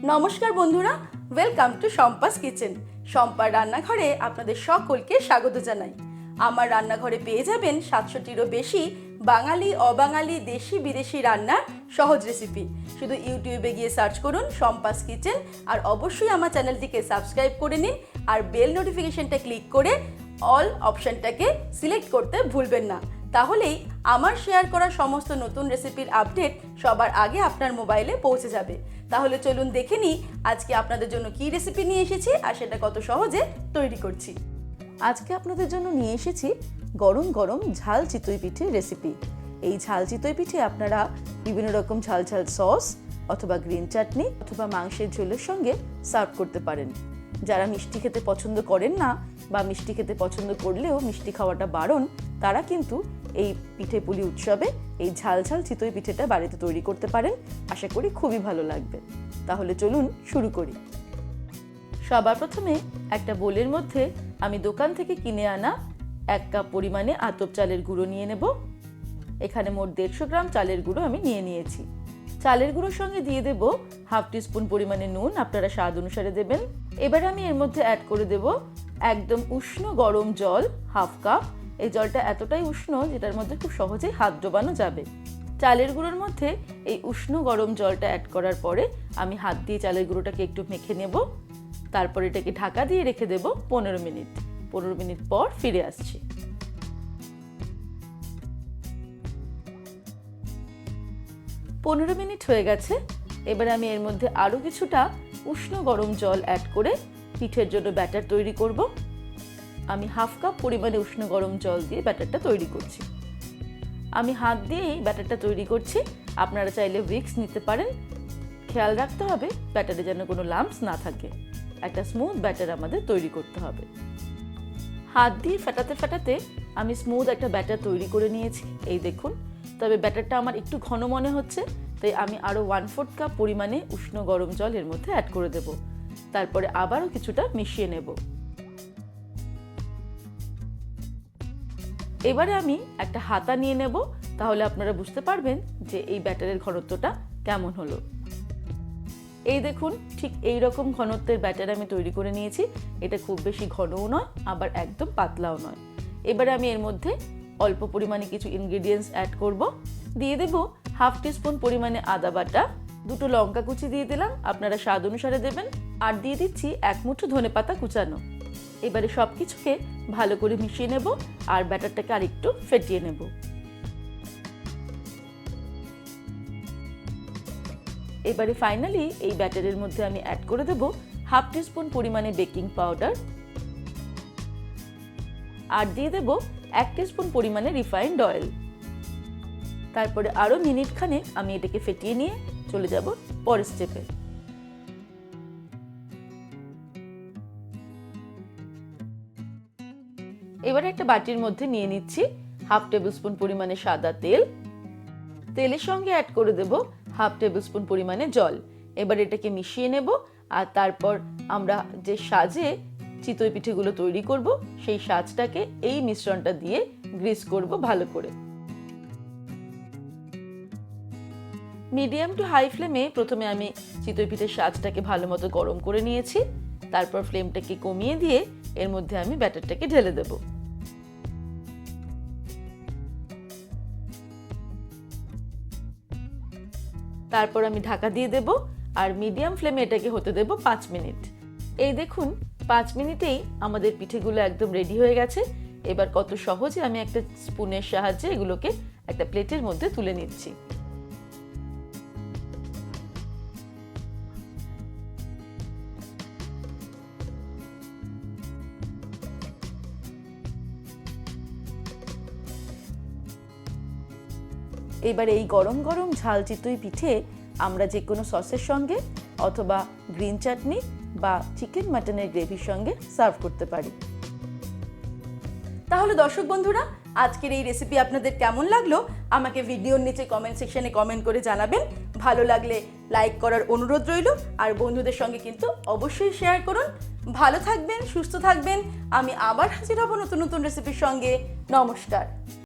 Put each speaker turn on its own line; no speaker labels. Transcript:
নমস্কার বন্ধুরা, welcome to Shampa's kitchen. শম্পার রান্নাঘরে আপনাদের সকলকে স্বাগত জানাই। আমার রান্নাঘরে পেয়ে যাবেন 700টিরও বেশি বাঙালি, অবাঙালি, দেশি বিদেশি রান্নার সহজ রেসিপি। শুধু ইউটিউবে গিয়ে সার্চ করুন শম্পাস কিচেন, আর অবশ্যই আমার চ্যানেলটিকে সাবস্ক্রাইব করে নিন, আর বেল নোটিফিকেশনটা ক্লিক করে অল অপশনটাকে সিলেক্ট করতে ভুলবেন না। তাহলেই আমার শেয়ার করা সমস্ত নতুন রেসিপির আপডেট সবার আগে আপনার মোবাইলে পৌঁছে যাবে। তাহলে চলুন দেখে নিই আজকে আপনাদের জন্য কী রেসিপি নিয়ে এসেছি আর সেটা কত সহজে তৈরি করছি। আজকে আপনাদের জন্য নিয়ে এসেছি গরম গরম ঝাল চিতই পিঠের রেসিপি। এই ঝাল চিতই পিঠে আপনারা বিভিন্ন রকম ঝাল ঝাল সস অথবা গ্রিন চাটনি অথবা মাংসের ঝোলের সঙ্গে সার্ভ করতে পারেন। যারা মিষ্টি খেতে পছন্দ করেন না বা মিষ্টি খেতে পছন্দ করলেও মিষ্টি খাওয়াটা বারণ, তারা কিন্তু এই পিঠে পুলি উৎসবে এই ঝাল ঝাল চিতই পিঠেটা বাড়িতে তৈরি করতে পারেন। আশা করি খুবই ভালো লাগবে। তাহলে চলুন শুরু করি। সবার প্রথমে একটা বোলের মধ্যে আমি দোকান থেকে কিনে আনা 1 কাপ পরিমাণে আতপ চালের গুঁড়ো নিয়ে নেব। এখানে মোট 150 গ্রাম চালের গুঁড়ো আমি নিয়ে নিয়েছি। চালের গুঁড়োর সঙ্গে দিয়ে দেব হাফ টিস্পুন পরিমাণে নুন, আপনারা স্বাদ অনুসারে দেবেন। এবার আমি এর মধ্যে অ্যাড করে দেব একদম উষ্ণ গরম জল হাফ কাপ। এই জলটা এতটাই উষ্ণ যেটার মধ্যে খুব সহজেই হাত ডোবানো যাবে। চালের গুঁড়োর মধ্যে এই উষ্ণ গরম জলটা অ্যাড করার পরে আমি হাত দিয়ে চালের গুঁড়োটাকে একটু মেখে নেব। তারপর এটাকে ঢাকা দিয়ে রেখে দেব 15 মিনিট। 15 মিনিট পর ফিরে আসছি। পনেরো মিনিট হয়ে গেছে। এবার আমি এর মধ্যে আরও কিছুটা উষ্ণ গরম জল অ্যাড করে পিঠের জন্য ব্যাটার তৈরি করব। আমি হাফ কাপ পরিমাণে উষ্ণ গরম জল দিয়ে ব্যাটারটা তৈরি করছি। আমি হাত দিয়েই ব্যাটারটা তৈরি করছি, আপনারা চাইলে উইক্স নিতে পারেন। খেয়াল রাখতে হবে ব্যাটারে যেন কোনো লাম্পস না থাকে। একটা স্মুথ ব্যাটার আমাদের তৈরি করতে হবে। হাত দিয়ে ফেটাতে ফেটাতে আমি স্মুথ একটা ব্যাটার তৈরি করে নিয়েছি, এই দেখুন। তবে ব্যাটারটা আমার একটু ঘন মনে হচ্ছে, তাই আমি আরও 1/4 কাপ পরিমাণে উষ্ণ গরম জল এর মধ্যে অ্যাড করে দেব। তারপরে আবারও কিছুটা মিশিয়ে নেব। এবারে আমি একটা হাতা নিয়ে নেব, তাহলে আপনারা বুঝতে পারবেন যে এই ব্যাটারের ঘনত্বটা কেমন হলো। এই দেখুন, ঠিক এই রকম ঘনত্বের ব্যাটার আমি তৈরি করে নিয়েছি। এটা খুব বেশি ঘনও নয়, আবার একদম পাতলাও নয়। এবারে আমি এর মধ্যে অল্প পরিমাণে কিছু ইনগ্রেডিয়েন্টস অ্যাড করব। দিয়ে দেব হাফ টিস্পুন পরিমাণে আদা বাটা, 2টো লঙ্কা কুচি দিয়ে দিলাম, আপনারা স্বাদ অনুসারে দেবেন। আর দিয়ে দিচ্ছি 1 মুঠো ধনেপাতা কুচানো। এবারে সব কিছুকে ভালো করে মিশিয়ে নেব আর ব্যাটারটাকে আরেকটু ফেটিয়ে নেব। এবারে ফাইনালি এই ব্যাটারের মধ্যে আমি অ্যাড করে দেব হাফ টিস্পুন পরিমাণে বেকিং পাউডার, আর দিয়ে দেব 1 টিস্পুন পরিমাণে রিফাইন্ড অয়েল। তারপরে আরও মিনিট খানেক আমি এটাকে ফেটিয়ে নিয়ে চলে যাব পরের স্টেপে। এবারে একটা বাটির মধ্যে নিয়ে নিচ্ছি হাফ টেবিল স্পুন পরিমাণে সাদা তেল। তেলের সঙ্গে অ্যাড করে দেব হাফ টেবিল স্পুন পরিমাণে জল। এবার এটাকে মিশিয়ে নেব, আর তারপর আমরা যে সাজে চিতই পিঠেগুলো তৈরি করব সেই সাজটাকে এই মিশ্রণটা দিয়ে গ্রিস করব ভালো করে। মিডিয়াম টু হাই ফ্লেমে প্রথমে আমি চিতই পিঠের সাজটাকে ভালো মতো গরম করে নিয়েছি। তারপর ফ্লেমটাকে কমিয়ে দিয়ে এর মধ্যে আমি ব্যাটারটাকে ঢেলে দেব। তারপর আমি ঢাকা দিয়ে দেব আর মিডিয়াম ফ্লেমে এটাকে হতে দেব 5 মিনিট। এই দেখুন, 5 মিনিটেই আমাদের পিঠেগুলো একদম রেডি হয়ে গেছে। এবার কত সহজে আমি একটা স্পুনের সাহায্যে এগুলোকে একটা প্লেটের মধ্যে তুলে নিচ্ছি। এবার এই গরম গরম ঝাল চিতই পিঠে আমরা যে কোনো সসের সঙ্গে অথবা গ্রিন চাটনি বা চিকেন মাটনের গ্রেভির সঙ্গে সার্ভ করতে পারি। তাহলে দর্শক বন্ধুরা, আজকের এই রেসিপি আপনাদের কেমন লাগলো আমাকে ভিডিওর নিচে কমেন্ট সেকশনে কমেন্ট করে জানাবেন। ভালো লাগলে লাইক করার অনুরোধ রইল, আর বন্ধুদের সঙ্গে কিন্তু অবশ্যই শেয়ার করুন। ভালো থাকবেন, সুস্থ থাকবেন। আমি আবার হাজির হব নতুন নতুন রেসিপির সঙ্গে। নমস্কার।